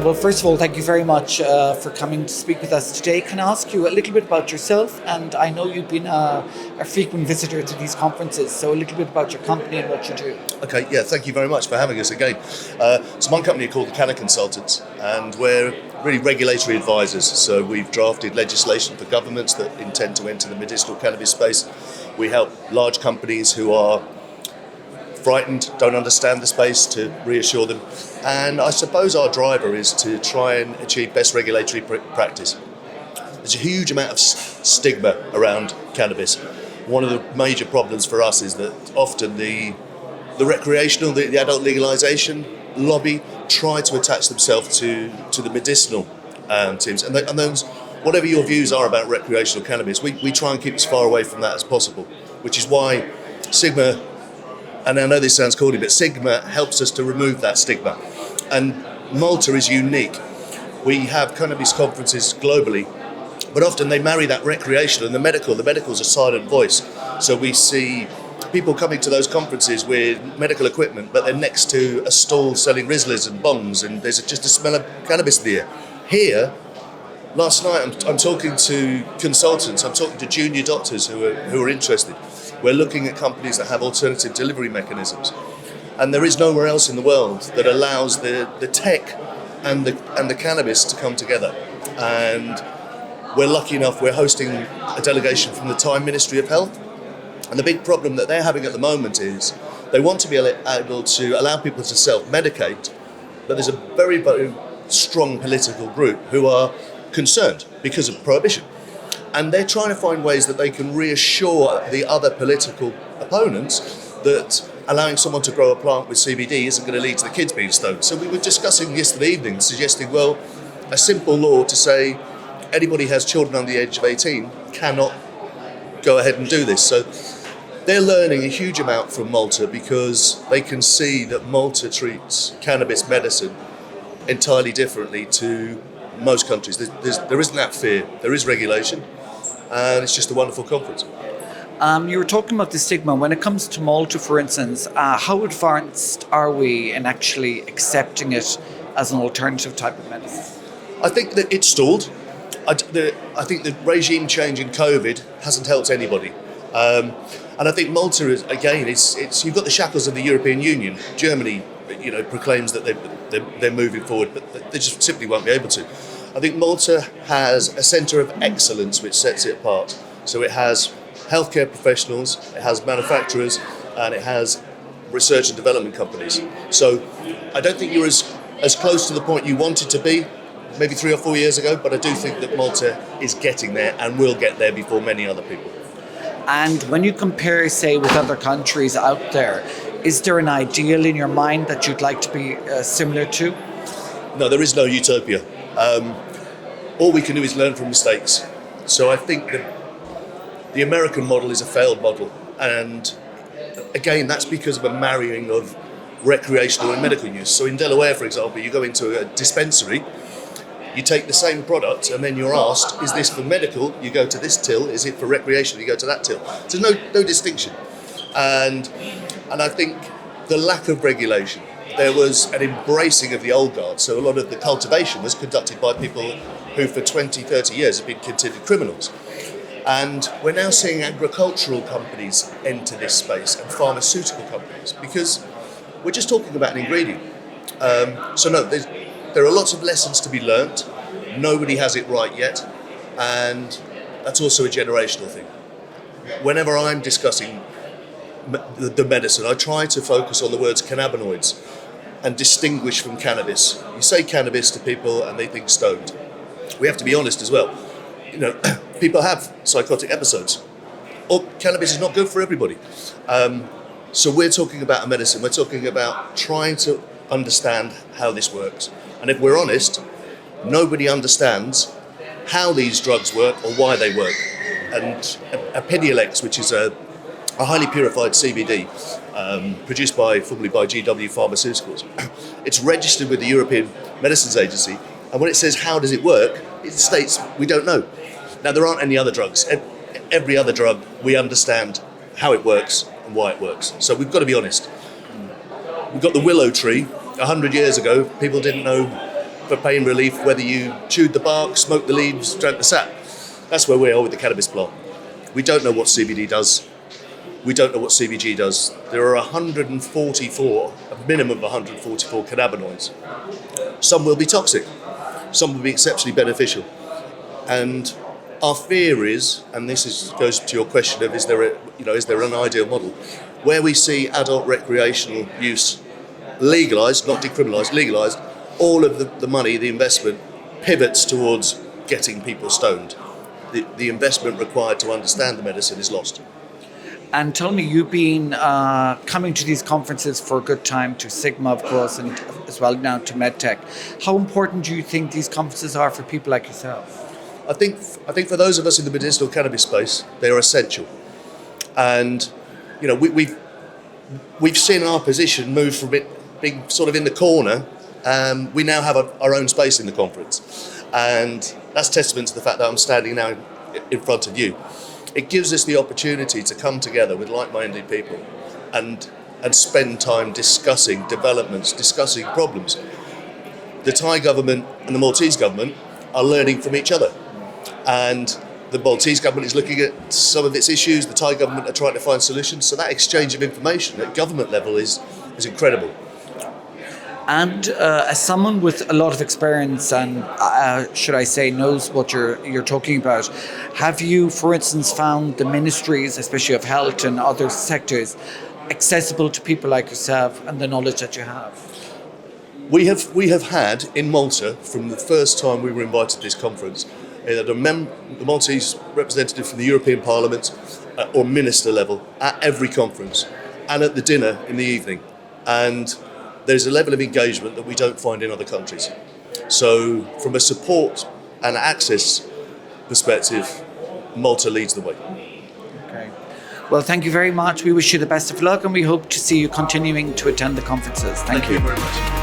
Well, first of all, thank you very much for coming to speak with us today. Can I ask you a little bit about yourself? And I know you've been a frequent visitor to these conferences, so a little bit about your company and what you do. Okay, yeah, thank you very much for having us again. So my company is called the Canna Consultants, and we're really regulatory advisors. So we've drafted legislation for governments that intend to enter the medicinal cannabis space. We help large companies who are frightened, don't understand the space, to reassure them. And I suppose our driver is to try and achieve best regulatory practice. There's a huge amount of stigma around cannabis. One of the major problems for us is that often the recreational, the adult legalisation lobby try to attach themselves to the medicinal teams. And those, whatever your views are about recreational cannabis, we try and keep as far away from that as possible, which is why Sigma, and I know this sounds corny, but Sigma helps us to remove that stigma. And Malta is unique. We have cannabis conferences globally, but often they marry that recreational and the medical. The medical's a silent voice. So we see people coming to those conferences with medical equipment, but they're next to a stall selling Rizlas and bongs, and there's just a smell of cannabis in the air. Here, last night, I'm talking to consultants, I'm talking to junior doctors who are interested. We're looking at companies that have alternative delivery mechanisms. And there is nowhere else in the world that allows the tech and the cannabis to come together. And we're lucky enough, we're hosting a delegation from the Thai Ministry of Health. And the big problem that they're having at the moment is they want to be able to allow people to self-medicate, but there's a very, very strong political group who are concerned because of prohibition. And they're trying to find ways that they can reassure the other political opponents that allowing someone to grow a plant with CBD isn't going to lead to the kids being stoned. So we were discussing yesterday evening, suggesting, well, a simple law to say anybody who has children under the age of 18 cannot go ahead and do this. So they're learning a huge amount from Malta because they can see that Malta treats cannabis medicine entirely differently to most countries. There isn't that fear, there is regulation, and it's just a wonderful conference. You were talking about the stigma. When it comes to Malta, for instance, how advanced are we in actually accepting it as an alternative type of medicine? I think that it's stalled. I think the regime change in COVID hasn't helped anybody. And I think Malta is, again, it's you've got the shackles of the European Union. Germany, proclaims that they're moving forward, but they just simply won't be able to. I think Malta has a centre of excellence which sets it apart. So it has healthcare professionals, it has manufacturers, and it has research and development companies. So I don't think you're as close to the point you wanted to be maybe 3 or 4 years ago, but I do think that Malta is getting there and will get there before many other people. And when you compare, say, with other countries out there, is there an ideal in your mind that you'd like to be similar to? No, there is no utopia. All we can do is learn from mistakes. So I think that the American model is a failed model. And again, that's because of a marrying of recreational and medical use. So in Delaware, for example, you go into a dispensary, you take the same product and then you're asked, is this for medical? You go to this till. Is it for recreational? You go to that till. So there's no distinction. And I think the lack of regulation, there was an embracing of the old guard. So a lot of the cultivation was conducted by people who for 20, 30 years have been considered criminals. And we're now seeing agricultural companies enter this space and pharmaceutical companies because we're just talking about an ingredient. There are lots of lessons to be learnt. Nobody has it right yet. And that's also a generational thing. Whenever I'm discussing the medicine, I try to focus on the words cannabinoids and distinguish from cannabis. You say cannabis to people and they think stoned. We have to be honest as well. People have psychotic episodes. Or cannabis is not good for everybody. So we're talking about a medicine. We're talking about trying to understand how this works. And if we're honest, nobody understands how these drugs work or why they work. And Epidiolex, which is a highly purified CBD produced formerly by 𝐉𝐨𝐬𝐬 Pharmaceuticals. It's registered with the European Medicines Agency, and when it says how does it work, it states we don't know. Now there aren't any other drugs. Every other drug, we understand how it works and why it works. So we've got to be honest. We've got the willow tree. 100 years ago, people didn't know for pain relief, whether you chewed the bark, smoked the leaves, drank the sap. That's where we are with the cannabis plant. We don't know what CBD does. We don't know what CBG does. There are 144, a minimum of 144 cannabinoids. Some will be toxic. Some will be exceptionally beneficial. And our fear is, and goes to your question of is there an ideal model, where we see adult recreational use legalised, not decriminalised, legalised, all of the money, the investment pivots towards getting people stoned. The investment required to understand the medicine is lost. And tell me, you've been coming to these conferences for a good time, to Sigma, of course, and as well now to MedTech. How important do you think these conferences are for people like yourself? I think for those of us in the medicinal cannabis space, they are essential. And we've seen our position move from it being sort of in the corner. We now have our own space in the conference, and that's testament to the fact that I'm standing now in front of you. It gives us the opportunity to come together with like-minded people and spend time discussing developments, discussing problems. The Thai government and the Maltese government are learning from each other. And the Maltese government is looking at some of its issues, the Thai government are trying to find solutions. So that exchange of information at government level is incredible. And as someone with a lot of experience and, should I say, knows what you're talking about, have you, for instance, found the ministries, especially of health and other sectors, accessible to people like yourself and the knowledge that you have? We have had in Malta, from the first time we were invited to this conference, the Maltese representative from the European Parliament or minister level at every conference and at the dinner in the evening. And there's a level of engagement that we don't find in other countries. So from a support and access perspective, Malta leads the way. Okay. Well, thank you very much. We wish you the best of luck and we hope to see you continuing to attend the conferences. Thank you Thank you very much.